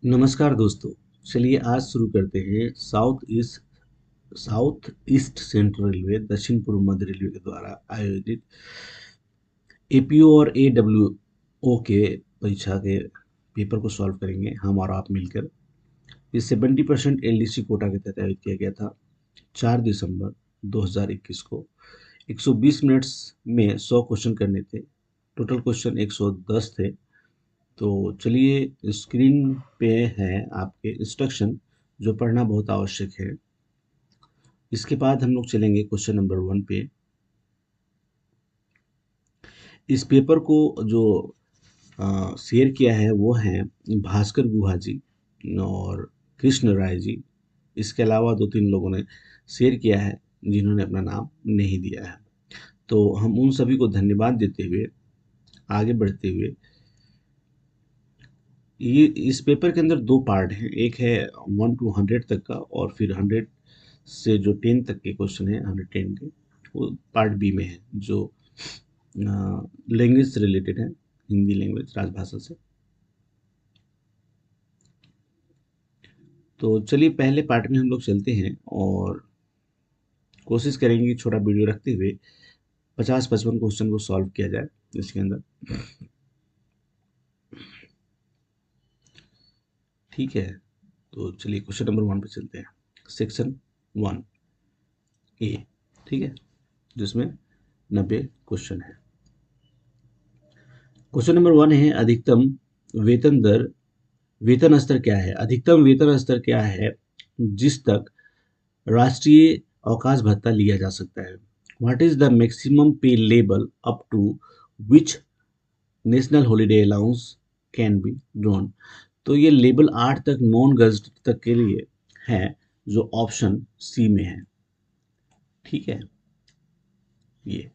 नमस्कार दोस्तों। चलिए आज शुरू करते हैं साउथ ईस्ट सेंट्रल रेलवे दक्षिण पूर्व मध्य रेलवे के द्वारा आयोजित एपीओ और एडब्ल्यूओ के परीक्षा के पेपर को सॉल्व करेंगे हम और आप मिलकर। ये 70% एलडीसी कोटा के तहत आयोजित किया गया था 4 दिसंबर 2021 को। 120 मिनट्स में 100 क्वेश्चन करने थे। टोटल क्वेश्चन 110 थे। तो चलिए स्क्रीन पे है आपके इंस्ट्रक्शन जो पढ़ना बहुत आवश्यक है। इसके बाद हम लोग चलेंगे क्वेश्चन नंबर 1 पे। इस पेपर को जो शेयर किया है वो हैं भास्कर गुहा जी और कृष्ण राय जी। इसके अलावा 2-3 लोगों ने शेयर किया है जिन्होंने अपना नाम नहीं दिया है। तो हम उन सभी को धन्यवाद देते हुए आगे बढ़ते हुए, ये इस पेपर के अंदर 2 पार्ट हैं। एक है 1 to 100 तक का और फिर 100 से जो 10 तक के क्वेश्चन हैं 110 के, वो पार्ट बी में है जो लैंग्वेज से रिलेटेड है, हिंदी लैंग्वेज राजभाषा से। तो चलिए पहले पार्ट में हम लोग चलते हैं और कोशिश करेंगे कि छोटा वीडियो रखते हुए 50-55 क्वेश्चन को सॉल्व किया जाए इसके अंदर। ठीक है, तो चलिए क्वेश्चन नंबर 1 पे चलते हैं। सेक्शन 1 ए, ठीक है, जिसमें 90 क्वेश्चन है। क्वेश्चन नंबर 1 है अधिकतम वेतन दर, वेतन स्तर क्या है? अधिकतम वेतन स्तर क्या है जिस तक राष्ट्रीय अवकाश भत्ता लिया जा सकता है? What is the maximum pay level up to which national holiday allowance can be drawn? तो ये लेवल 8 तक नॉन गजट तक के लिए है जो ऑप्शन सी में है। ठीक है, ये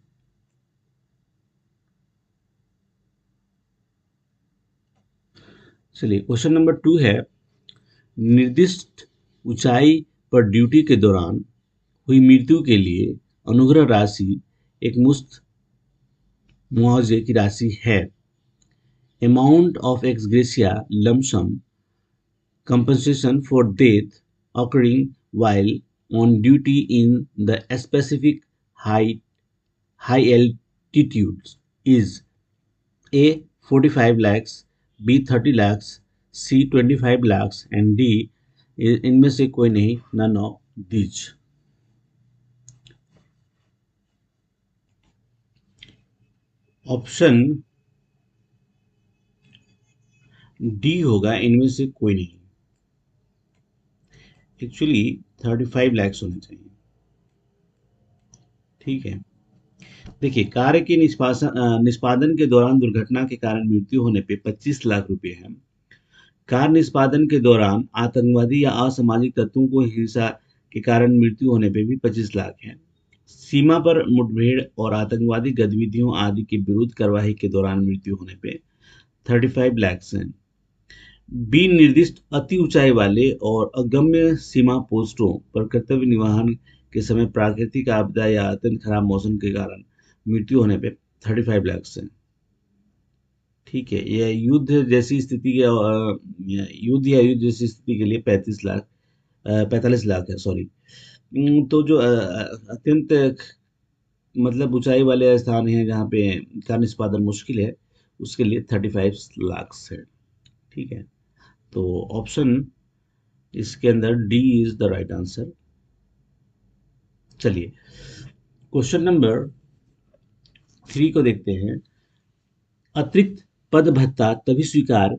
चलिए क्वेश्चन नंबर 2 है निर्दिष्ट ऊंचाई पर ड्यूटी के दौरान हुई मृत्यु के लिए अनुग्रह राशि एक मुश्त मुआवजे की राशि है। Amount of x gratia lump sum compensation for death occurring while on duty in the specific high altitudes is A 45 lakhs, B 30 lakhs, C 25 lakhs and D इनमें से कोई नहीं, none of these। Option D होगा इनमें से कोई नहीं। Actually 35 lakhs होने चाहिए। ठीक है, देखिए कार्य के निष्पादन के दौरान दुर्घटना के कारण मृत्यु होने पे 25 लाख रुपए है। कार्य निष्पादन के दौरान आतंकवादी या असामाजिक तत्वों को हिंसा के कारण मृत्यु होने पे भी 25 लाख है। सीमा पर मुठभेड़ और आतंकवादी गतिविधियों आदि के विरुद्ध कार्रवाई के दौरान मृत्यु होने पे 35 लैक्स हैं। बी निर्दिष्ट अति ऊंचाई वाले और अगम्य सीमा पोस्टों पर कर्तव्य निर्वहन के समय प्राकृतिक आपदा या अत्यंत खराब मौसम के कारण मृत्यु होने पे 35 लाख है। ठीक है, यह युद्ध जैसी स्थिति युद्ध जैसी स्थिति के लिए 45 लाख है, सॉरी। तो जो अत्यंत मतलब ऊंचाई वाले स्थान हैं जहाँ पे कार निष्पादन मुश्किल है, उसके लिए 35 लाख है। ठीक है, तो ऑप्शन इसके अंदर D is the right answer. चलिए क्वेश्चन नंबर 3 को देखते हैं। अतिरिक्त पद भत्ता तभी स्वीकार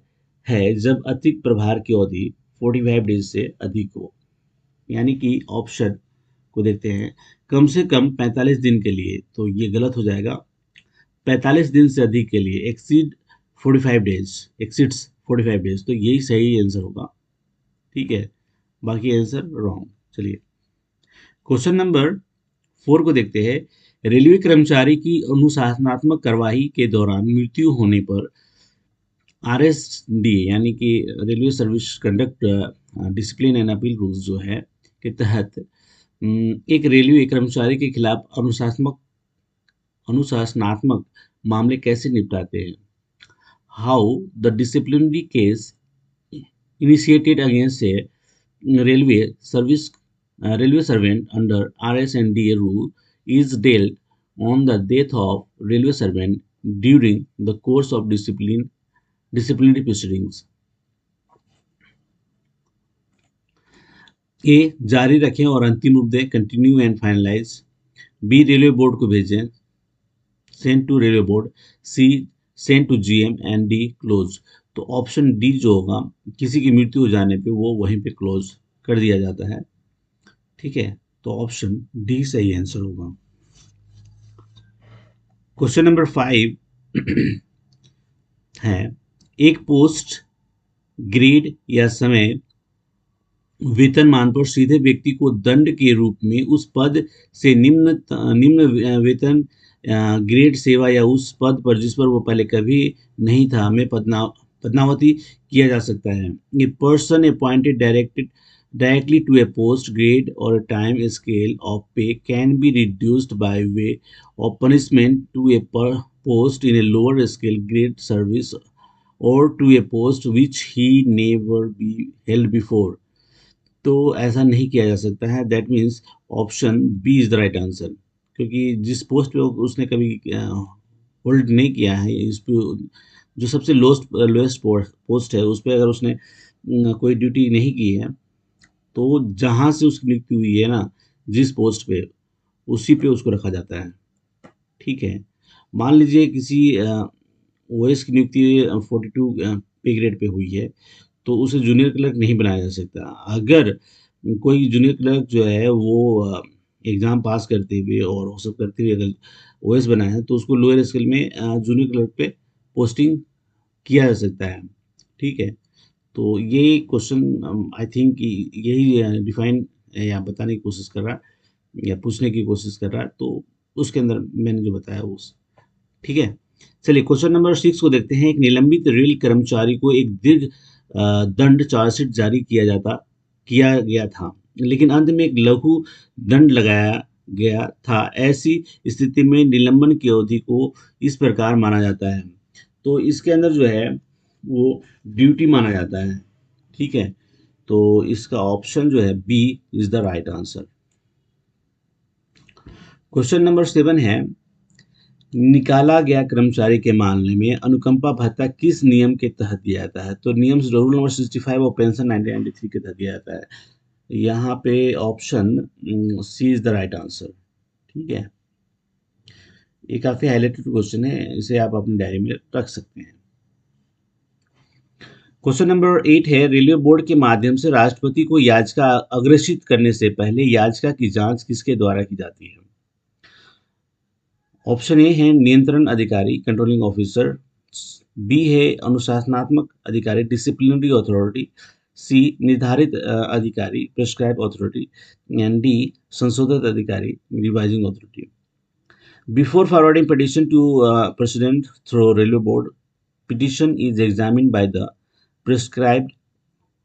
है जब अतिरिक्त प्रभार की अवधि 45 डेज से अधिक हो। यानी कि ऑप्शन को देखते हैं, कम से कम 45 दिन के लिए, तो ये गलत हो जाएगा। 45 दिन से अधिक के लिए एक्सीड 45 डेज, एक्सीड्स 45 डेज, तो यही सही आंसर होगा। ठीक है, बाकी आंसर रॉन्ग। चलिए क्वेश्चन नंबर 4 को देखते हैं। रेलवे कर्मचारी की अनुशासनात्मक कार्यवाही के दौरान मृत्यु होने पर आरएसडी यानी कि railway service conduct discipline and appeal rules जो है के तहत एक रेलवे कर्मचारी के खिलाफ अनुशासनात्मक मामले कैसे निपटाते हैं? How the disciplinary case initiated against a railway service railway servant under RS&DA rule is dealt on the death of railway servant during the course of disciplinary proceedings. A जारी रखें और अंतिम रूप दें, continue and finalize. B railway board को भेजें, send to railway board. C send to GM. And D close. तो option D जो होगा, किसी की मृत्यु हो जाने पे वो वहीं पे क्लोज कर दिया जाता है. ठीक है, तो ऑप्शन डी सही आंसर होगा. क्वेश्चन नंबर 5 है, एक पोस्ट, ग्रेड या समय वेतनमान पर सीधे व्यक्ति को दंड के रूप में उस पद से निम्न वेतन ग्रेड सेवा या उस पद पर जिस पर वो पहले कभी नहीं था में पदोन्नति किया जा सकता है. A person appointed directly to a post, grade or a time scale of pay can be reduced by way of punishment to a post in a lower scale grade service or to a post which he never be held before. तो ऐसा नहीं किया जा सकता है. That means option B is the right answer, क्योंकि जिस post पे उसने कभी होल्ड नहीं किया है, इस पे जो सबसे लोएस्ट पोस्ट है उस पर अगर उसने कोई ड्यूटी नहीं की है, तो जहाँ से उसकी मृत्यु हुई है ना, जिस पोस्ट पे, उसी पे उसको रखा जाता है. ठीक है, मान लीजिए किसी ओएस की नियुक्ति 42 पे ग्रेड पे हुई है, तो उसे जूनियर क्लर्क नहीं बनाया जा सकता. अगर कोई जूनियर क्लर्क जो है वो एग्ज़ाम पास करते हुए और वो सब करते हुए अगर ओएस बना है, तो उसको लोअर स्केल में जूनियर क्लर्क पे पोस्टिंग किया जा सकता है. ठीक है, तो ये क्वेश्चन आई थिंक यही डिफाइन या बताने की कोशिश कर रहा है या पूछने की कोशिश कर रहा है, तो उसके अंदर मैंने जो बताया वो. ठीक है, चलिए क्वेश्चन नंबर 6 को देखते हैं. एक निलंबित रेल कर्मचारी को एक दीर्घ दंड चार्जशीट जारी किया गया था, लेकिन अंत में एक लघु दंड लगाया गया था. ऐसी स्थिति में निलंबन की अवधि को इस प्रकार माना जाता है. तो इसके अंदर जो है वो ड्यूटी माना जाता है. ठीक है, तो इसका ऑप्शन जो है B is the right answer. Question number 7 है, निकाला गया कर्मचारी के मामले में अनुकंपा भत्ता किस नियम के तहत दिया जाता है? तो नियम रूल नंबर 65 और पेंशन 1993 के तहत दिया जाता है. यहाँ पे option C is the right answer. ठीक है, ये काफी हाईलाइटेड क्वेश्चन है, इसे आप अपनी डायरी में रख सकते हैं. क्वेश्चन नंबर 8 है, रेलवे बोर्ड के माध्यम से राष्ट्रपति को याचिका अग्रेषित करने से पहले याचिका की जांच किसके द्वारा की जाती है? ऑप्शन ए है नियंत्रण अधिकारी, कंट्रोलिंग ऑफिसर. बी है अनुशासनात्मक अधिकारी, डिसिप्लिनरी अथॉरिटी. सी निर्धारित अधिकारी, प्रिस्क्राइब अथॉरिटी. एंड डी संशोधित अधिकारी, revising authority. Before forwarding petition to president through railway board, petition is examined by the prescribed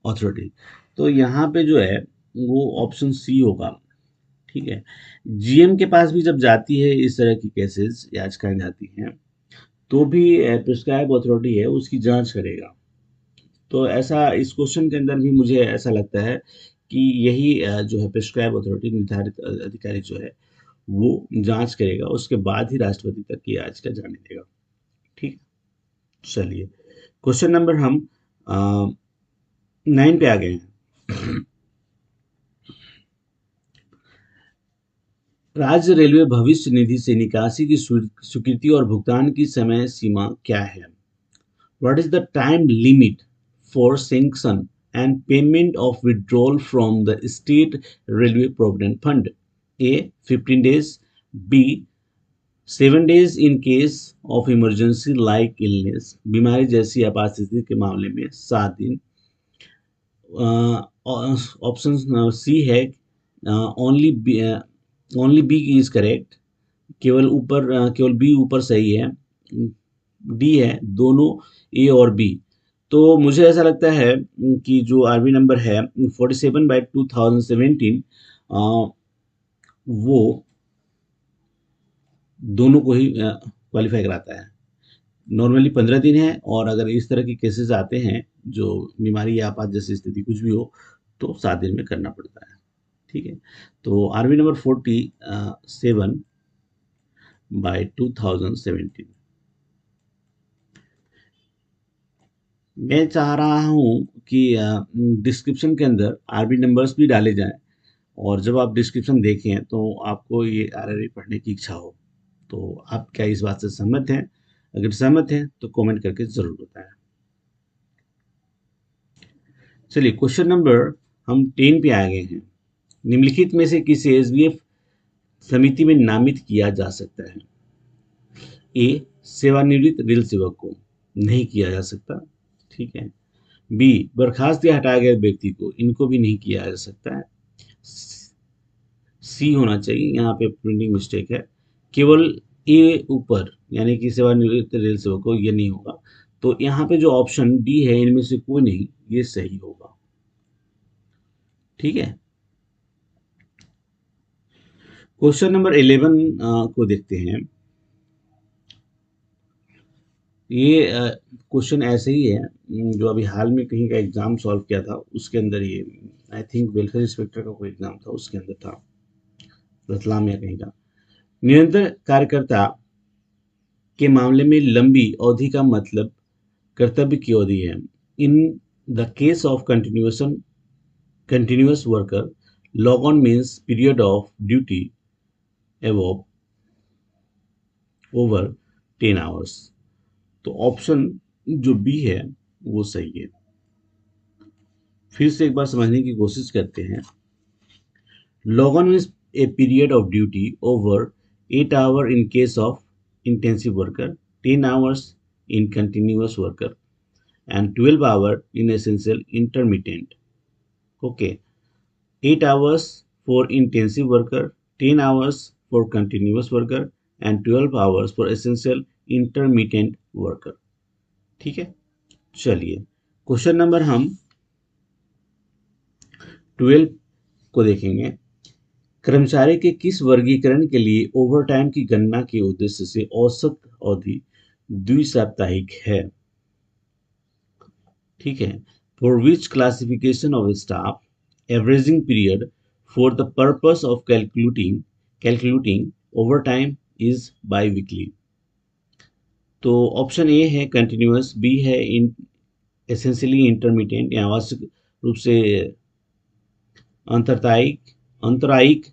authority. तो यहाँ पे जो है वो ऑप्शन सी होगा. ठीक है, जीएम के पास भी जब जाती है इस तरह की केसेस याचिकाएं जाती हैं, तो भी प्रिस्क्राइब अथॉरिटी है उसकी जांच करेगा. तो ऐसा इस क्वेश्चन के अंदर भी मुझे ऐसा लगता है कि यही जो है प्रिस्क्राइब अथॉरिटी, निर्धारित अधिकारी जो है वो जांच करेगा, उसके बाद ही राष्ट्रपति तक की याचिका जाने देगा. ठीक, चलिए क्वेश्चन नंबर हम 9 पे आ गए हैं. राज्य रेलवे भविष्य निधि से निकासी की स्वीकृति और भुगतान की समय सीमा क्या है? What is the time limit for sanction and payment of withdrawal from the state railway provident fund? A 15 days. B 7 days in case of emergency like illness. बीमारी जैसी आपात स्थिति के मामले में 7 दिन. ऑप्शन सी है ओनली बी इज करेक्ट. केवल बी ऊपर सही है. डी है दोनों ए और बी. तो मुझे ऐसा लगता है कि जो आरबी नंबर है 47/2017 वो दोनों को ही क्वालिफाई कराता है. नॉर्मली 15 दिन है, और अगर इस तरह के केसेस आते हैं जो बीमारी या आपात जैसी स्थिति कुछ भी हो तो 7 दिन में करना पड़ता है। ठीक है, तो आरबी नंबर 47 बाय 2017। मैं चाह रहा हूँ कि डिस्क्रिप्शन के अंदर आरबी नंबर्स भी डाले जाएं, और जब आप डिस्क्रिप्शन देखें तो आपको ये आरआरबी पढ़ने की इच्छा हो। तो आप क्या इस बात से सहमत हैं? अगर सहमत हैं तो कमेंट करके ज़रूर बताएं। चलिए क्वेश्चन नंबर हम 10 पे आ गए हैं। निम्नलिखित में से किसे एसबीएफ समिति में नामित किया जा सकता है? ए, सेवानिवृत्त रेल सेवक को नहीं किया जा सकता। ठीक है। बी, बर्खास्त या हटाए गए व्यक्ति को, इनको भी नहीं किया जा सकता है। सी होना चाहिए, यहाँ पे प्रिंटिंग मिस्टेक है। केवल ए ऊपर, यानी कि सेवानिवृत्त रेल सेवक को, ये नहीं होगा। तो यहाँ पे जो ऑप्शन डी है इनमें से कोई नहीं, ये सही होगा। ठीक है। क्वेश्चन नंबर 11 को देखते हैं। ये क्वेश्चन ऐसे ही है जो अभी हाल में कहीं का एग्जाम सॉल्व किया था, उसके अंदर ये आई थिंक वेलफेयर इंस्पेक्टर का कोई एग्जाम था, उसके अंदर था, रतलाम या कहीं का। निरंतर कार्यकर्ता के मामले में लंबी अवधि का मतलब कर्तव्य की अवधि है। In the case of continuous worker, log on means period of duty above over 10 hours. तो ऑप्शन जो बी है वो सही है। फिर से एक बार समझने की कोशिश करते हैं। Log on means a period of duty over 8 hour in case of intensive worker, 10 hours in continuous worker, and 12 hour in essential intermittent. Okay, 8 hours for intensive worker, 10 hours for continuous worker, and 12 hours for essential intermittent worker. ठीक है। चलिए question number हम 12 को देखेंगे। कर्मचारी के किस वर्गीकरण के लिए ओवरटाइम की गणना के उद्देश्य से औसत अवधि द्विसाप्ताहिक है? ठीक है। For which classification of staff averaging period for the purpose of calculating overtime is by weekly. तो ऑप्शन ए है कंटिन्यूअस, बी है इन एसेंशियली इंटरमीडिएट या आवश्यक रूप से अंतरायिक,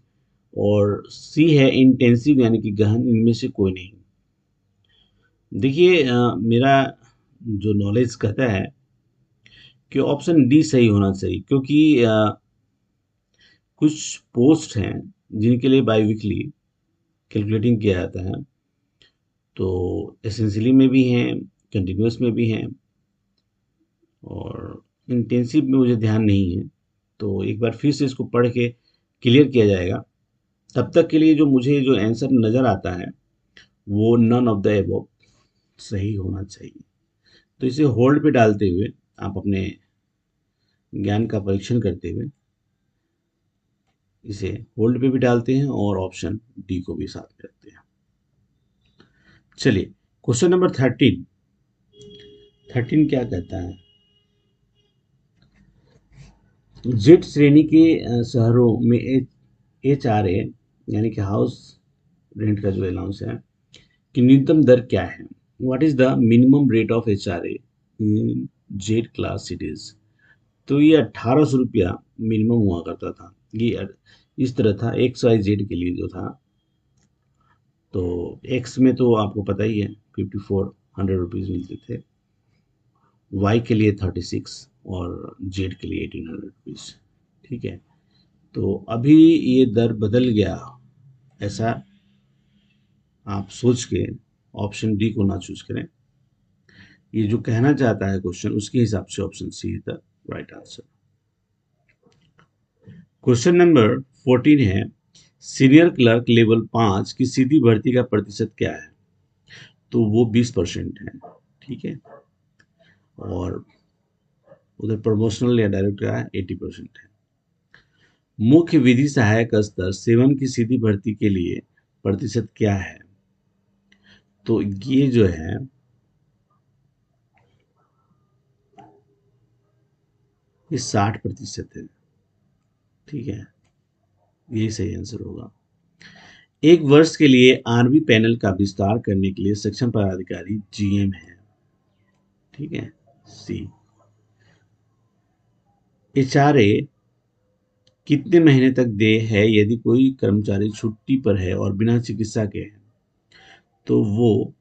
और सी है इंटेंसिव यानी कि गहन। इनमें से कोई नहीं। देखिए मेरा जो नॉलेज कहता है कि ऑप्शन डी सही होना चाहिए, क्योंकि कुछ पोस्ट हैं जिनके लिए बाई वीकली कैलकुलेटिंग किया जाता है। तो एसेंशियली में भी हैं, कंटिन्यूस में भी हैं, और इंटेंसिव में मुझे ध्यान नहीं है। तो एक बार फिर से इसको पढ़ के क्लियर किया जाएगा। तब तक के लिए जो मुझे जो आंसर नज़र आता है वो नन ऑफ द एबव सही होना चाहिए। तो इसे होल्ड पे डालते हुए आप अपने ज्ञान का परीक्षण करते हुए इसे होल्ड पे भी डालते हैं और ऑप्शन डी को भी साथ में रखते हैं। चलिए क्वेश्चन नंबर 13 क्या कहता है? जेड श्रेणी के शहरों में HRA यानी कि हाउस रेंट का जो अलाउंस है कि न्यूनतम दर क्या है? What is the minimum rate of HRA in Z class cities? तो ये 1800 रुपया मिनिमम हुआ करता था। ये इस तरह था XYZ के लिए जो था। तो एक्स में तो आपको पता ही है 5400 रुपीज़ मिलते थे, वाई के लिए 36 और जेड के लिए 1800 रुपीज़। ठीक है। तो अभी ये दर बदल गया, ऐसा आप सोच के ऑप्शन डी को ना चूज करें। ये जो कहना चाहता है क्वेश्चन, उसके हिसाब से option C is the right answer. Question number 14 है, सीनियर क्लर्क लेवल 5 की सीधी भर्ती का प्रतिशत क्या है? तो वो 20% है। ठीक है। और उधर प्रमोशनल या डायरेक्ट का 80% है। मुख्य विधि सहायक स्तर 7 की सीधी भर्ती के लिए प्रतिशत क्या है? तो ये जो है ये 60% है। ठीक है, यही सही आंसर होगा। एक वर्ष के लिए आर्मी पैनल का विस्तार करने के लिए सक्षम पदाधिकारी जीएम है। ठीक है, सी। एचआरए कितने महीने तक दे है यदि कोई कर्मचारी छुट्टी पर है और बिना चिकित्सा के है, तो वो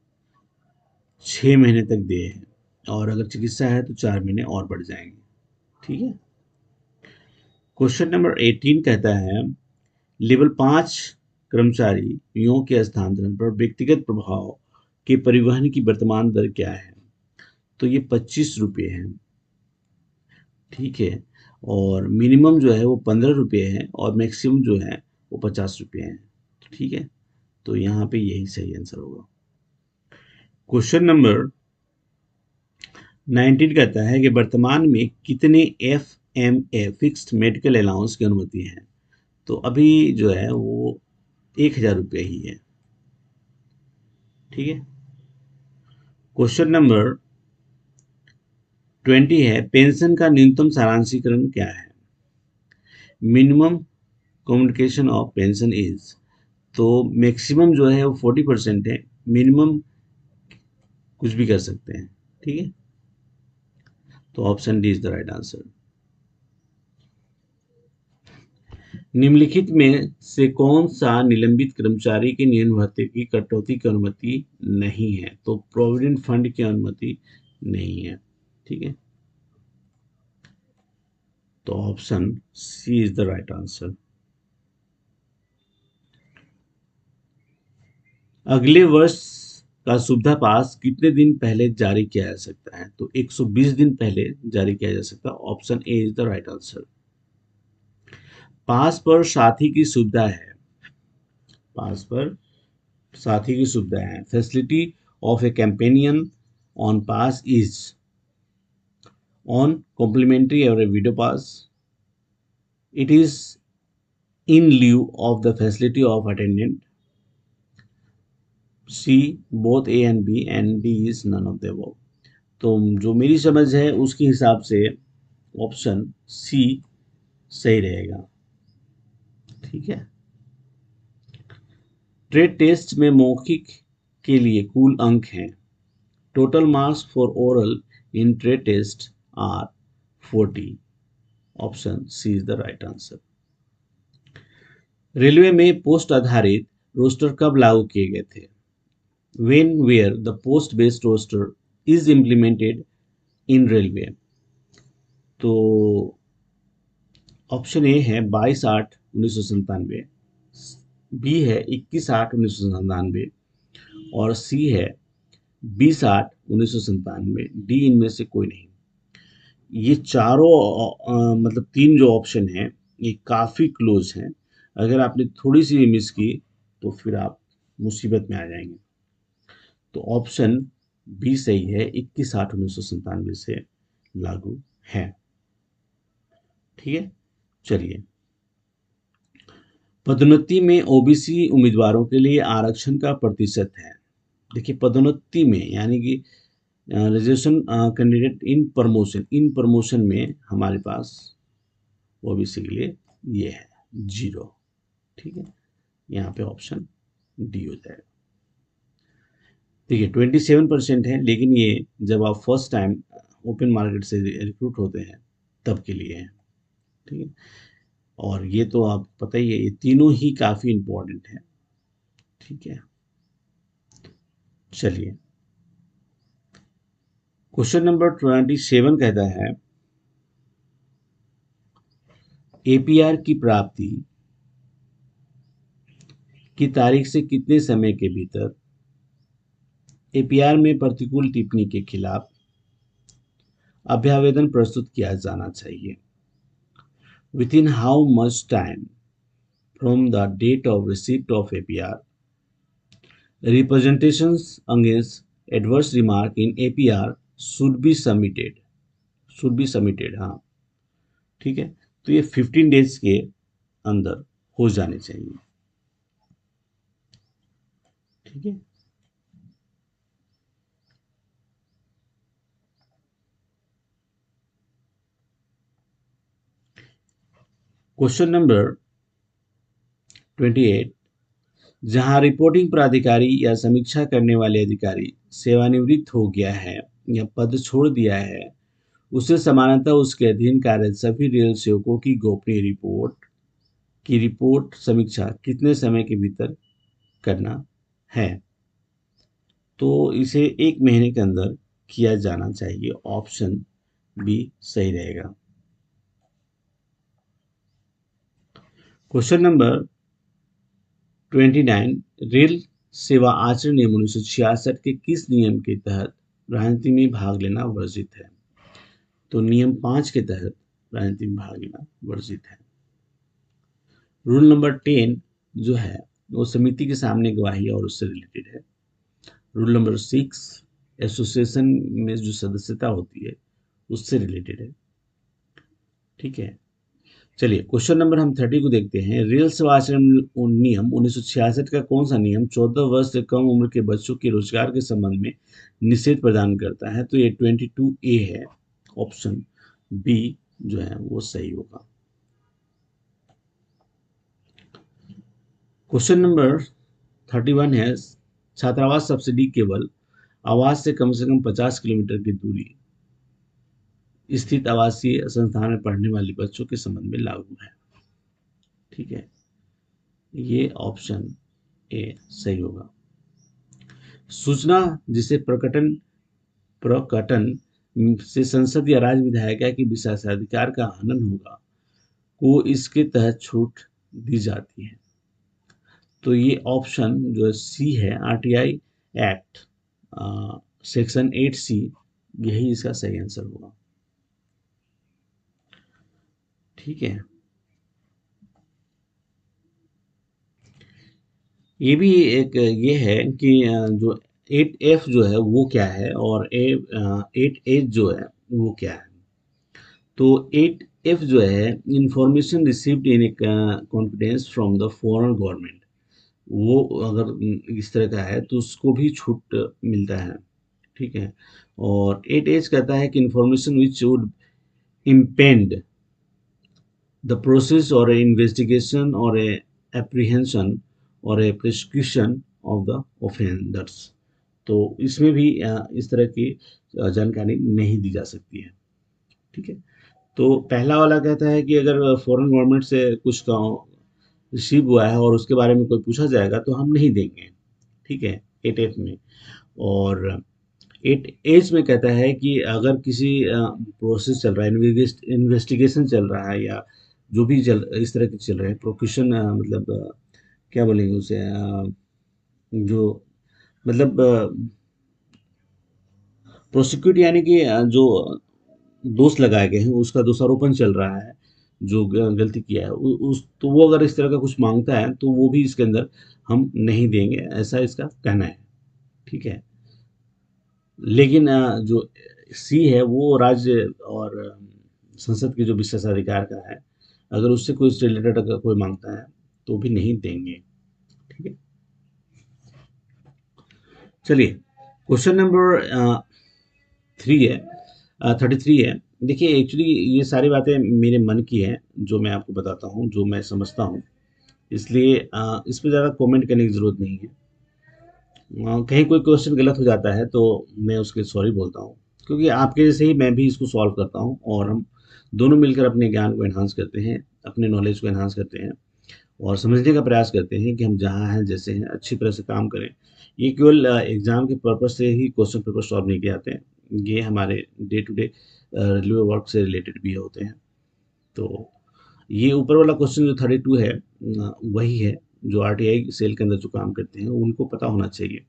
6 महीने तक दे है, और अगर चिकित्सा है तो 4 महीने और बढ़ जाएंगे। ठीक है। क्वेश्चन नंबर 18 कहता है लेवल 5 कर्मचारियों के स्थानांतरण पर व्यक्तिगत प्रभाव के परिवहन की वर्तमान दर क्या है? तो ये 25 रुपये है। ठीक है, और मिनिमम जो है वो 15 रुपये है और मैक्सिमम जो है वो 50 रुपये है। ठीक है, तो यहाँ पे यही सही आंसर होगा। क्वेश्चन नंबर 19 कहता है कि वर्तमान में कितने FMA फिक्स्ड मेडिकल अलाउंस की अनुमति है? तो अभी जो है वो 1000 रुपये ही है। ठीक है। क्वेश्चन नंबर 20 है पेंशन का न्यूनतम सारांशीकरण क्या है? Minimum communication of pension is, तो मैक्सिमम जो है वो 40% है, मिनिमम कुछ भी कर सकते हैं। ठीक है, तो option D is the right answer. निम्नलिखित में से कौन सा निलंबित कर्मचारी के नियम भत्ते की कटौती की अनुमति नहीं है? तो प्रोविडेंट फंड की अनुमति नहीं है। ठीक है, तो option C is the right answer. अगले वर्ष का सुविधा पास कितने दिन पहले जारी किया जा सकता है? तो 120 दिन पहले जारी किया जा सकता है। Option A is the right answer. पास पर साथी की सुविधा है। पास पर साथी की सुविधा है। Facility of A companion on pass is on complimentary or a video pass. It is in lieu of the facility of attendant. C both A and B and D is none of the above. तो जो मेरी समझ है उसके हिसाब से option सी सही रहेगा। ठीक है। ट्रेड टेस्ट में मौखिक के लिए कुल अंक हैं। Total marks for oral in trade test are 40। Option C is the right answer. Railway में पोस्ट आधारित रोस्टर कब लागू किए गए थे? When where the post based roster is implemented in railway? तो ऑप्शन ए है 22/8/1997, बी है 21/8/1997 और सी है 20/8/1997। डी इनमें से कोई नहीं। ये चारों मतलब तीन जो ऑप्शन हैं ये काफ़ी क्लोज हैं। अगर आपने थोड़ी सी भी मिस की तो फिर आप मुसीबत में आ जाएंगे। तो ऑप्शन बी सही है, 21/8/1997 से लागू है। ठीक है, चलिए। पदोन्नति में ओबीसी उम्मीदवारों के लिए आरक्षण का प्रतिशत है। देखिए पदोन्नति में यानी कि रिजर्वेशन कैंडिडेट इन प्रमोशन में हमारे पास ओबीसी के लिए ये है 0। ठीक है, यहाँ पे ऑप्शन डी हो जाएगा। देखिए 27% है, लेकिन ये जब आप फर्स्ट टाइम ओपन मार्केट से रिक्रूट होते हैं तब के लिए है। ठीक है, और ये तो आप पता ही है, ये तीनों ही काफ़ी इम्पोर्टेंट है। ठीक है, चलिए। क्वेश्चन नंबर 27 कहता है एपीआर की प्राप्ति की तारीख से कितने समय के भीतर एपीआर में प्रतिकूल टिप्पणी के खिलाफ अभ्यावेदन प्रस्तुत किया जाना चाहिए? Within how much time from the date of receipt of APR representations against adverse remark in APR should be submitted। हाँ, ठीक है, तो ये 15 डेज के अंदर हो जाने चाहिए। ठीक है, क्वेश्चन नंबर 28, जहां रिपोर्टिंग प्राधिकारी या समीक्षा करने वाले अधिकारी सेवानिवृत्त हो गया है या पद छोड़ दिया है, उसे समानतः उसके अधीन कार्यरत सभी रेल सेवकों की गोपनीय रिपोर्ट समीक्षा कितने समय के भीतर करना है। तो इसे 1 महीने के अंदर किया जाना चाहिए। ऑप्शन बी सही रहेगा। क्वेश्चन नंबर 29, रेल सेवा आचरण नियम 1966 के किस नियम के तहत राजनीति में भाग लेना वर्जित है। तो नियम 5 के तहत राजनीति में भाग लेना वर्जित है। रूल नंबर 10 जो है वो समिति के सामने गवाही और उससे रिलेटेड है। रूल नंबर 6 एसोसिएशन में जो सदस्यता होती है उससे रिलेटेड है। ठीक है, चलिए क्वेश्चन नंबर हम 30 को देखते हैं। रेल सेवा आचरण नियम 1966 का कौन सा नियम 14 वर्ष से कम उम्र के बच्चों के रोजगार के संबंध में निषेध प्रदान करता है। तो ये 22A है। ऑप्शन बी जो है वो सही होगा। क्वेश्चन नंबर 31 है, छात्रावास सब्सिडी केवल आवास से कम 50 किलोमीटर की दूरी स्थित आवासीय संस्थान में पढ़ने वाले बच्चों के संबंध में लागू है। ठीक है, ये ऑप्शन ए सही होगा। सूचना जिसे प्रकटन से संसद या राज्य विधायिका के विशेषाधिकार का हनन होगा को इसके तहत छूट दी जाती है। तो ये ऑप्शन जो सी है, आरटीआई एक्ट सेक्शन 8C, यही इसका सही आंसर होगा। ठीक है, ये भी एक ये है कि जो 8F जो है वो क्या है और 8H जो है वो क्या है। तो 8F जो है information received in confidence from the foreign government, वो अगर इस तरह का है तो उसको भी छूट मिलता है। ठीक है, और 8H कहता है कि information which would impede the process और इन्वेस्टिगेशन और एप्रीहेंशन और a prescription of the offenders. तो इसमें भी इस तरह की जानकारी नहीं दी जा सकती है। ठीक है, तो पहला वाला कहता है कि अगर फॉरेन गवर्नमेंट से कुछ रिसीव हुआ है और उसके बारे में कोई पूछा जाएगा तो हम नहीं देंगे। ठीक है, 8F में। और 8H में कहता है कि अगर किसी प्रोसेस चल रहा है, इन्वेस्टिगेशन चल रहा है या जो भी इस तरह के चल रहे हैं प्रोक्यूशन, मतलब क्या बोलेंगे उसे, जो मतलब प्रोसिक्यूट यानी कि जो दोष लगाए गए हैं उसका दोषारोपण चल रहा है, जो गलती किया है उस, तो वो अगर इस तरह का कुछ मांगता है तो वो भी इसके अंदर हम नहीं देंगे, ऐसा इसका कहना है। ठीक है, लेकिन जो सी है वो राज्य और संसद के जो विशेषाधिकार का है, अगर उससे कोई रिलेटेड अगर कोई मांगता है तो भी नहीं देंगे। ठीक है, चलिए क्वेश्चन नंबर 33 है। देखिए एक्चुअली ये सारी बातें मेरे मन की हैं जो मैं आपको बताता हूँ, जो मैं समझता हूँ, इसलिए इस पर ज़्यादा कमेंट करने की ज़रूरत नहीं है। कहीं कोई क्वेश्चन गलत हो जाता है तो मैं उसके सॉरी बोलता हूँ, क्योंकि आपके जैसे ही मैं भी इसको सॉल्व करता हूँ और हम दोनों मिलकर अपने ज्ञान को एनहांस करते हैं, अपने नॉलेज को एनहांस करते हैं और समझने का प्रयास करते हैं कि हम जहाँ हैं जैसे हैं अच्छी तरह से काम करें। ये केवल एग्ज़ाम के पर्पज़ से ही क्वेश्चन पेपर सॉल्व नहीं किए जाते हैं, ये हमारे day to day railway work से रिलेटेड भी होते हैं। तो ये ऊपर वाला क्वेश्चन जो 32 है वही है जो आरटीआई सेल के अंदर जो काम करते हैं उनको पता होना चाहिए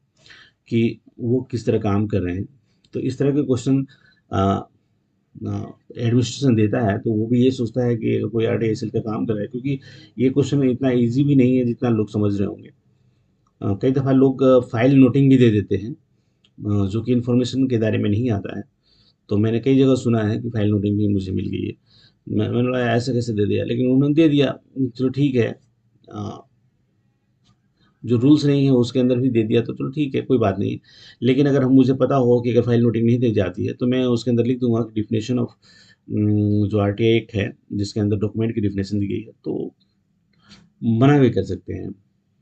कि वो किस तरह काम कर रहे हैं। तो इस तरह के क्वेश्चन एडमिनिस्ट्रेशन देता है तो वो भी ये सोचता है कि कोई आरटीआई सेल का काम कर रहा है, क्योंकि ये क्वेश्चन इतना इजी भी नहीं है जितना लोग समझ रहे होंगे। कई दफ़ा लोग फाइल नोटिंग भी दे देते हैं, जो कि इन्फॉर्मेशन के दायरे में नहीं आता है। तो मैंने कई जगह सुना है कि फाइल नोटिंग भी मुझे मिल गई है। मैंने बोला ऐसा कैसे दे दिया, लेकिन उन्होंने दे दिया, चलो ठीक है। अ, जो रूल्स नहीं है उसके अंदर भी दे दिया तो चलो ठीक है, कोई बात नहीं। लेकिन अगर हम मुझे पता हो कि अगर फाइल नोटिंग नहीं दी जाती है तो मैं उसके अंदर लिख दूंगा कि डिफिनेशन ऑफ जो आरटीआई एक्ट है जिसके अंदर डॉक्यूमेंट की डिफिनेशन दी गई है, तो मना भी कर सकते हैं,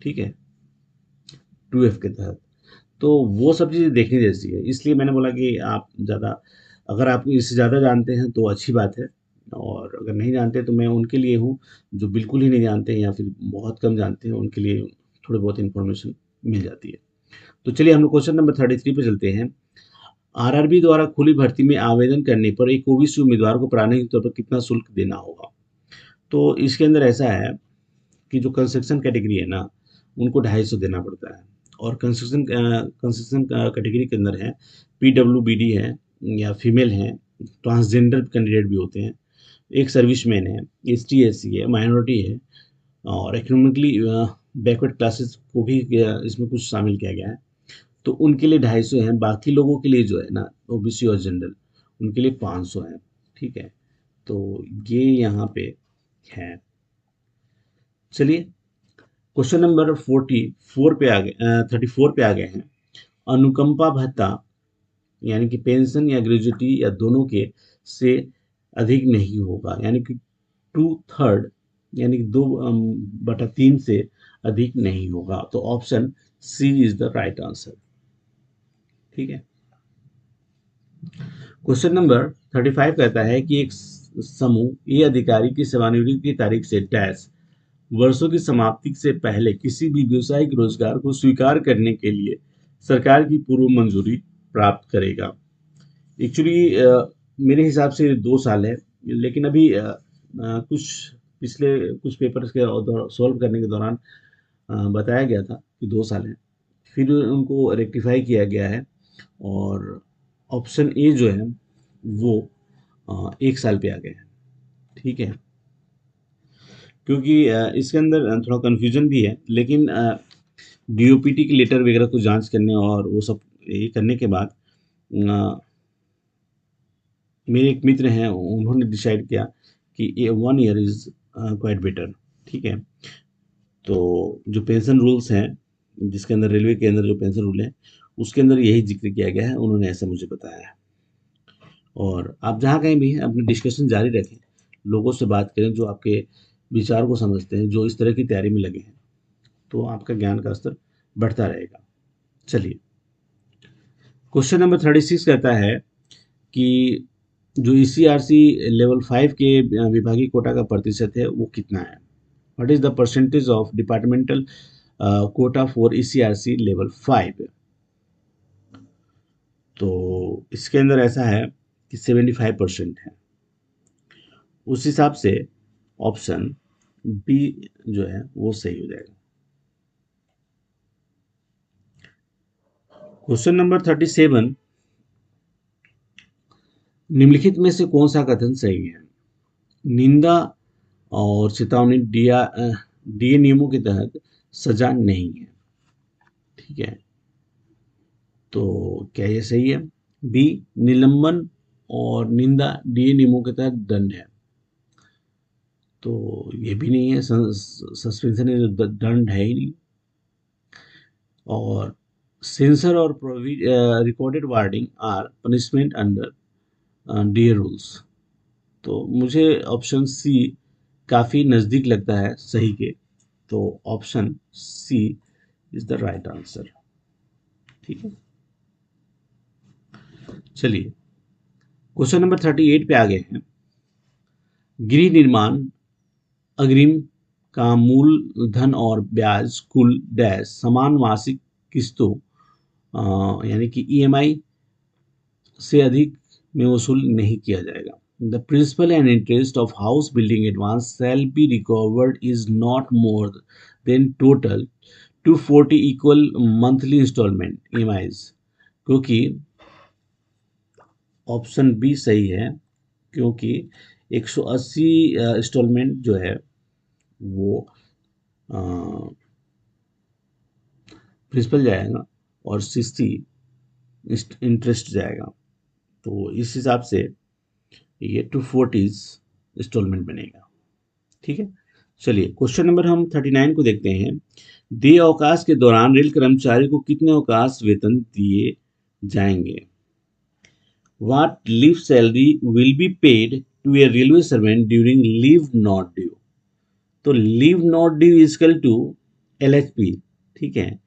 ठीक है, 2F के तहत। तो वो सब चीज़ें देखने जैसी है, इसलिए मैंने बोला कि आप ज़्यादा, अगर आप इससे ज़्यादा जानते हैं तो अच्छी बात है, और अगर नहीं जानते तो मैं उनके लिए हूँ जो बिल्कुल ही नहीं जानते हैं या फिर बहुत कम जानते हैं, उनके लिए थोड़ी बहुत इन्फॉर्मेशन मिल जाती है। तो चलिए हम लोग क्वेश्चन नंबर 33 पे चलते हैं। आरआरबी द्वारा खुली भर्ती में आवेदन करने पर एक ओबीसी उम्मीदवार को प्रारंभिक तौर पर कितना शुल्क देना होगा? तो इसके अंदर ऐसा है कि जो कंस्ट्रक्शन कैटेगरी है ना, उनको 250 देना पड़ता है, और कंस्ट्रक्शन कैटेगरी के अंदर है पीडब्ल्यूबीडी है, या फीमेल हैं, ट्रांसजेंडर कैंडिडेट भी होते हैं, एक सर्विसमैन है, एसटी एससी है, माइनॉरिटी है, और इकोनॉमिकली बैकवर्ड क्लासेस को भी इसमें कुछ शामिल किया गया है। तो उनके लिए 250 है, बाकी लोगों के लिए जो है ना, ओबीसी और जनरल, उनके लिए 500 है, ठीक है। तो ये यहाँ पे है। चलिए क्वेश्चन नंबर 44 पे आ गए, 34 पे आ गए हैं। अनुकंपा भत्ता यानी कि पेंशन या ग्रेजुटी या दोनों के से अधिक नहीं होगा, यानी कि 2/3 यानी कि 2/3 से अधिक नहीं होगा। तो option C is the right answer, ठीक है। क्वेश्चन नंबर 35 कहता है कि एक समूह ए अधिकारी की सेवानिवृत्ति की तारीख से डैश वर्षों की समाप्ति से पहले किसी भी व्यावसायिक रोजगार को स्वीकार करने के लिए सरकार की पूर्व मंजूरी प्राप्त करेगा। एक्चुअली मेरे हिसाब से 2 साल है, लेकिन अभी कुछ पिछले कुछ पेपर्स के सॉल्व करने के दौरान बताया गया था कि 2 साल है, फिर उनको रेक्टिफाई किया गया है, और ऑप्शन ए जो है वो 1 साल पे आ गए हैं, ठीक है। क्योंकि इसके अंदर थोड़ा कन्फ्यूजन भी है, लेकिन डीओपीटी की लेटर वगैरह को जांच करने और वो सब ये करने के बाद मेरे एक मित्र हैं, उन्होंने डिसाइड किया कि ये 1 ईयर इज क्वाइट बेटर, ठीक है। तो जो पेंशन रूल्स हैं, जिसके अंदर रेलवे के अंदर जो पेंशन रूल है, उसके अंदर यही जिक्र किया गया है, उन्होंने ऐसा मुझे बताया है। और आप जहाँ कहीं भी हैं अपनी डिस्कशन जारी रखें, लोगों से बात करें जो आपके विचार को समझते हैं, जो इस तरह की तैयारी में लगे हैं, तो आपका ज्ञान का स्तर बढ़ता रहेगा। चलिए क्वेश्चन नंबर 36 कहता है कि जो ईसीआरसी लेवल 5 के विभागीय कोटा का प्रतिशत है वो कितना है? What is the percentage of departmental quota for ECRC level 5? तो इसके अंदर ऐसा है कि 75% है। उस हिसाब से ऑप्शन बी जो है वो सही हो जाएगा। क्वेश्चन नंबर 37, निम्नलिखित में से कौन सा कथन सही है? निंदा और चेतावनी डीए नियमों के तहत सजा नहीं है, ठीक है। तो क्या ये सही है? बी, निलंबन और निंदा डीए नियमों के तहत दंड है, तो ये भी नहीं है। सस्पेंशन दंड है ही नहीं। और सेंसर और recorded warning are punishment under DA rules. तो मुझे ऑप्शन सी काफ़ी नज़दीक लगता है सही के, तो option C is the right answer, ठीक है। चलिए क्वेश्चन नंबर 38 पे आ गए हैं। गृह निर्माण अग्रिम का मूल धन और ब्याज कुल डैश समान मासिक किस्तों यानी कि ईएमआई से अधिक में वसूल नहीं किया जाएगा। The principal and interest of house building advance shall be recovered is not more than total 240 equal monthly instalment EMIs, क्योंकि ऑप्शन बी सही है, क्योंकि 180 इंस्टॉलमेंट जो है वो प्रिंसिपल जाएगा और 60 इंटरेस्ट जाएगा, तो इस हिसाब से ये 240 इंस्टॉलमेंट बनेगा, ठीक है। चलिए क्वेश्चन नंबर हम 39 को देखते हैं। देय अवकाश के दौरान रेल कर्मचारी को कितने अवकाश वेतन दिए जाएंगे? What leave salary will be paid to a railway servant during leave not due. तो leave not due is equal to LHP, ठीक है,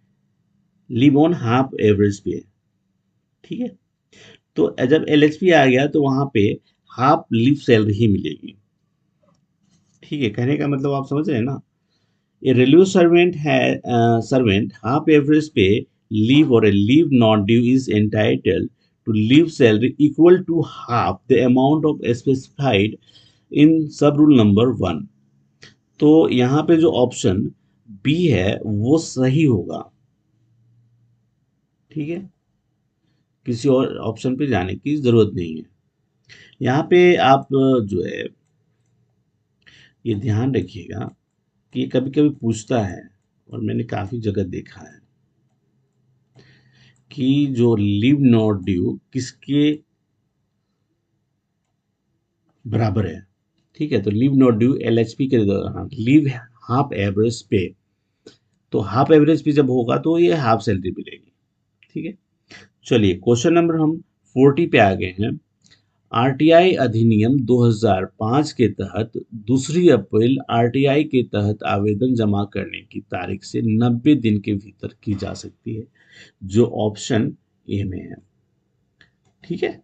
लीव ऑन हाफ एवरेज पे, ठीक है। तो जब LHP आ गया तो वहां पे हाफ लीव सैलरी ही मिलेगी, ठीक है। कहने का मतलब आप समझ रहे हैं ना। A railway servant half average pay leave or a leave not due is entitled to leave salary equal to half the amount of specified in sub rule number 1। तो यहाँ पे जो ऑप्शन बी है वो सही होगा, ठीक है। किसी और ऑप्शन पे जाने की जरूरत नहीं है। यहाँ पे आप जो है ये ध्यान रखिएगा कि कभी कभी पूछता है, और मैंने काफी जगह देखा है कि जो लीव नॉट ड्यू किसके बराबर है, ठीक है। तो लीव नॉट ड्यू LHP के दौरान लीव हाफ एवरेज पे, तो हाफ एवरेज पे जब होगा तो ये हाफ सैलरी मिलेगी, ठीक है। चलिए क्वेश्चन नंबर हम 40 पे आ गए हैं। RTI अधिनियम 2005 के तहत 2 अप्रैल RTI के तहत आवेदन जमा करने की तारीख से 90 दिन के भीतर की जा सकती है, जो ऑप्शन ए में है, ठीक है।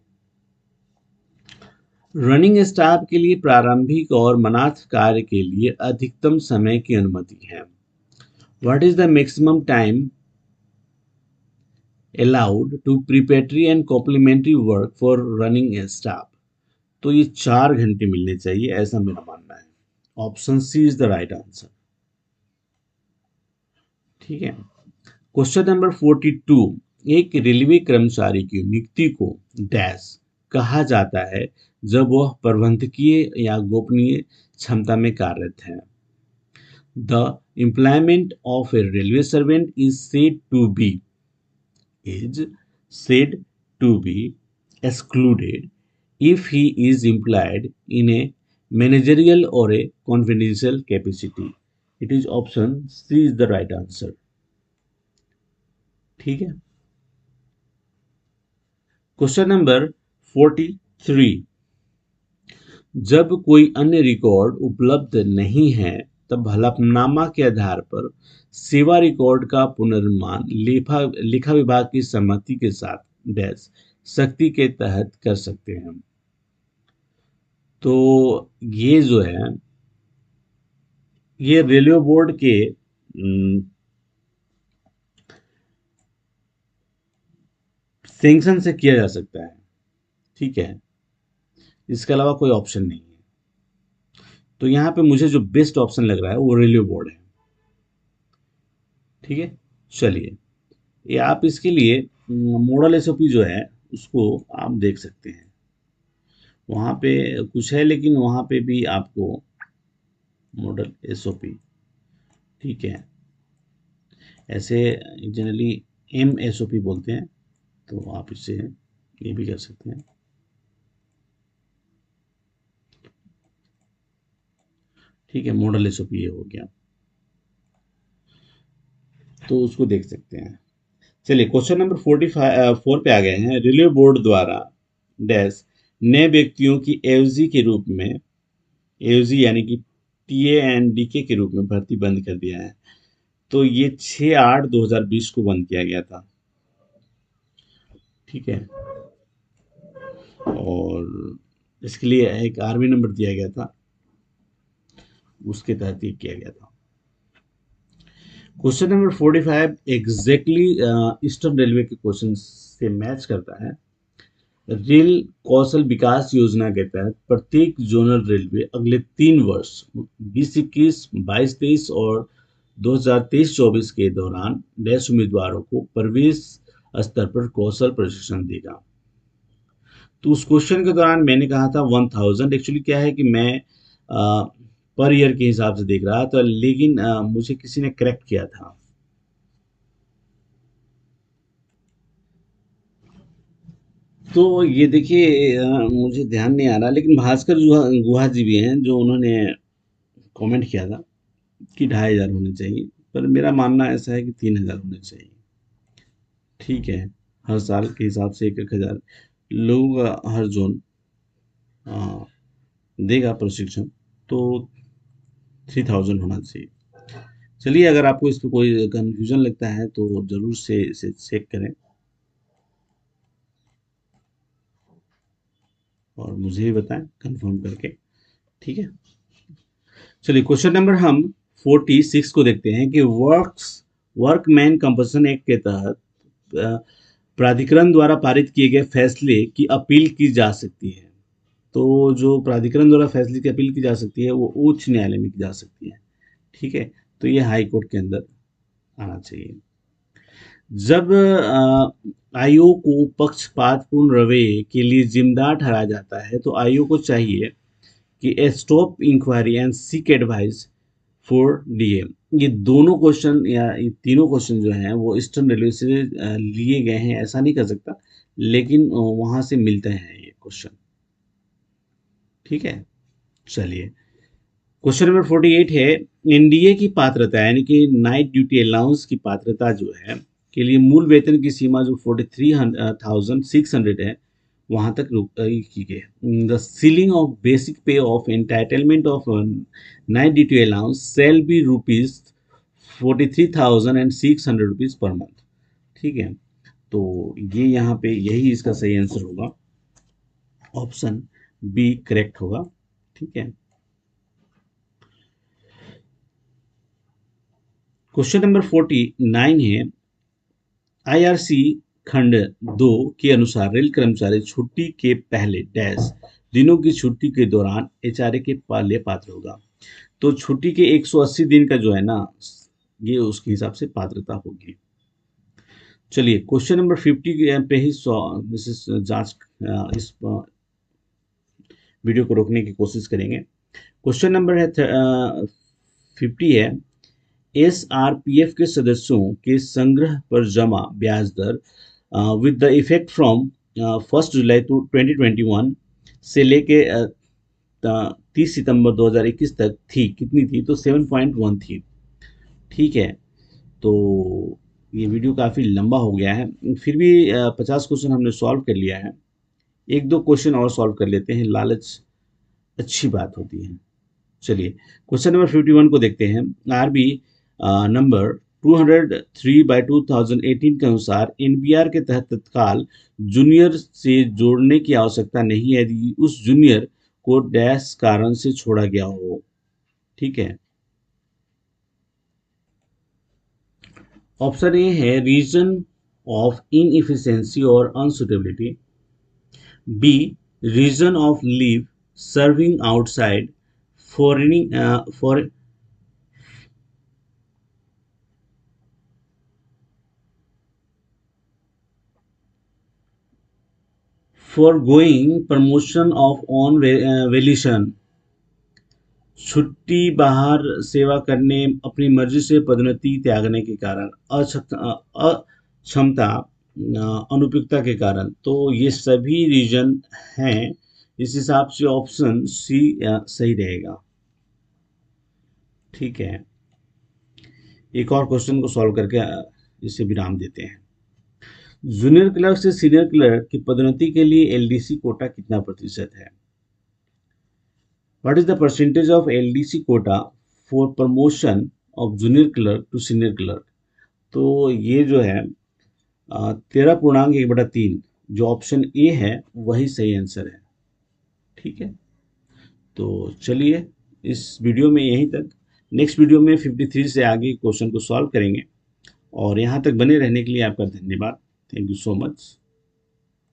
रनिंग स्टाफ के लिए प्रारंभिक और मनार्थ कार्य के लिए अधिकतम समय की अनुमति है। What is the maximum time allowed to preparatory and complementary work for running staff? तो ये 4 घंटे मिलने चाहिए, ऐसा मेरा मानना है। Option C is the right answer, ठीक है। Question number 42। एक रेलवे कर्मचारी की नियुक्ति को डैश कहा जाता है जब वह प्रबंधकीय या गोपनीय क्षमता में कार्यरत है। The employment of A railway servant is said to be excluded if he is employed in a managerial or a confidential capacity. It is option C is the right answer, ठीक है। Question number 43। जब कोई अन्य record उपलब्ध नहीं है तब हलफनामा के आधार पर सेवा रिकॉर्ड का पुनर्निर्माण लेखा विभाग की सहमति के साथ डैश सख्ती के तहत कर सकते हैं। तो ये जो है ये रेलवे बोर्ड के सैंक्शन से किया जा सकता है, ठीक है। इसके अलावा कोई ऑप्शन नहीं है। तो यहाँ पे मुझे जो बेस्ट ऑप्शन लग रहा है वो रेलवे बोर्ड है, ठीक है। चलिए ये आप इसके लिए मॉडल SOP जो है उसको आप देख सकते हैं। वहाँ पे कुछ है लेकिन वहाँ पे भी आपको मॉडल SOP, ठीक है, ऐसे जनरली MSOP बोलते हैं, तो आप इससे ये भी कर सकते हैं, ठीक है। मॉडल SOP ये हो गया, तो उसको देख सकते हैं। चलिए क्वेश्चन नंबर 4 पे आ गए हैं। रेलवे बोर्ड द्वारा डैश नए व्यक्तियों की एवजी के रूप में, एवजी यानी कि TA एंड DK के रूप में भर्ती बंद कर दिया है। तो ये 6/8/2020 को बंद किया गया था, ठीक है। और इसके लिए एक आर्मी नंबर दिया गया था, उसके तहत ये किया गया था। Question number 45 exactly eastern railway के क्वेश्चन से मैच करता है। रेल कौशल विकास योजना के तहत प्रत्येक जोनल रेलवे अगले 3 वर्ष 2021, 22-23 और 2023-24 के दौरान डैश उम्मीदवारों को प्रवेश स्तर पर कौशल प्रशिक्षण देगा। तो उस क्वेश्चन के दौरान मैंने कहा था 1000। एक्चुअली क्या है कि मैं पर ईयर के हिसाब से देख रहा था, लेकिन मुझे किसी ने करेक्ट किया था। तो ये देखिए मुझे ध्यान नहीं आ रहा, लेकिन भास्कर गुहा जी भी हैं जो उन्होंने कमेंट किया था कि 2500 होने चाहिए, पर मेरा मानना ऐसा है कि 3000 होने चाहिए, ठीक है। हर साल के हिसाब से 1-1 हज़ार लोगों का हर जोन देगा प्रशिक्षण, तो 3000 होना चाहिए। चलिए, अगर आपको इस पे कोई कंफ्यूजन लगता है तो जरूर से इसे चेक करें और मुझे भी बताएं कंफर्म करके। ठीक है, चलिए क्वेश्चन नंबर हम 46 को देखते हैं कि वर्कमैन कंपनसेशन एक्ट के तहत अ, प्राधिकरण द्वारा पारित किए गए फैसले की अपील की जा सकती है। तो जो प्राधिकरण द्वारा फैसले की अपील की जा सकती है वो उच्च न्यायालय में की जा सकती है। ठीक है, तो ये हाई कोर्ट के अंदर आना चाहिए। जब आयोग को पक्षपातपूर्ण रवैये के लिए जिम्मेदार ठहराया जाता है तो आयोग को चाहिए कि stop inquiry and seek advice for DM. ये दोनों क्वेश्चन या ये तीनों क्वेश्चन जो हैं वो ईस्टर्न रेलवे से लिए गए हैं, ऐसा नहीं कर सकता, लेकिन वहां से मिलते हैं ये क्वेश्चन। ठीक है, चलिए क्वेश्चन नंबर 48 है, एनडीए की पात्रता यानी कि नाइट ड्यूटी अलाउंस की पात्रता जो है के लिए मूल वेतन की सीमा जो 43,600 है वहां तक की गई। The ceiling of basic pay of entitlement of night duty allowance shall be rupees 43,600 rupees per month. ठीक है, तो ये यहाँ पे यही इसका सही आंसर होगा, ऑप्शन बी करेक्ट होगा। ठीक है, क्वेश्चन नंबर 49 है, आईआरसी खंड 2 के अनुसार रेल कर्मचारी छुट्टी के पहले डैश दिनों की छुट्टी के दौरान एचआरए के लिए पात्र होगा। तो छुट्टी के 180 दिन का जो है ना, ये उसके हिसाब से पात्रता होगी। चलिए क्वेश्चन नंबर 50 पे ही मिसेस जांच इस वीडियो को रोकने की कोशिश करेंगे। क्वेश्चन नंबर है 50 है, एसआरपीएफ के सदस्यों के संग्रह पर जमा ब्याज दर विद द इफेक्ट फ्रॉम 1 जुलाई 2021 से लेके 30 सितंबर 2021 तक थी, कितनी थी? तो 7.1 थी। ठीक है, तो ये वीडियो काफ़ी लंबा हो गया है, फिर भी 50 क्वेश्चन हमने सॉल्व कर लिया है। एक दो क्वेश्चन और सॉल्व कर लेते हैं, लालच अच्छी बात होती है। चलिए क्वेश्चन नंबर 51 को देखते हैं। आरबी नंबर 203/2018 के अनुसार एनबीआर के तहत तत्काल जूनियर से जोड़ने की आवश्यकता नहीं है यदि उस जूनियर को डैश कारण से छोड़ा गया हो। ठीक है, ऑप्शन ए है रीजन ऑफ इनएफिशिएंसी और unsuitability, B reason of leave serving outside for going promotion of on valuation, छुट्टी बाहर सेवा करने अपनी मर्जी से पदोन्नति त्यागने के कारण, अक्षमता अनुपयुक्तता के कारण। तो ये सभी रीजन हैं, इस हिसाब से ऑप्शन सी सही रहेगा। ठीक है, एक और क्वेश्चन को सॉल्व करके इसे विराम देते हैं। जूनियर क्लर्क से सीनियर क्लर्क की पदोन्नति के लिए एलडीसी कोटा कितना प्रतिशत है? What is the percentage of LDC quota for promotion of junior clerk to senior clerk? तो ये जो है 13.1/3, जो ऑप्शन ए है वही सही आंसर है। ठीक है, तो चलिए इस वीडियो में यहीं तक। नेक्स्ट वीडियो में 53 से आगे क्वेश्चन को सॉल्व करेंगे, और यहाँ तक बने रहने के लिए आपका धन्यवाद। Thank you so much.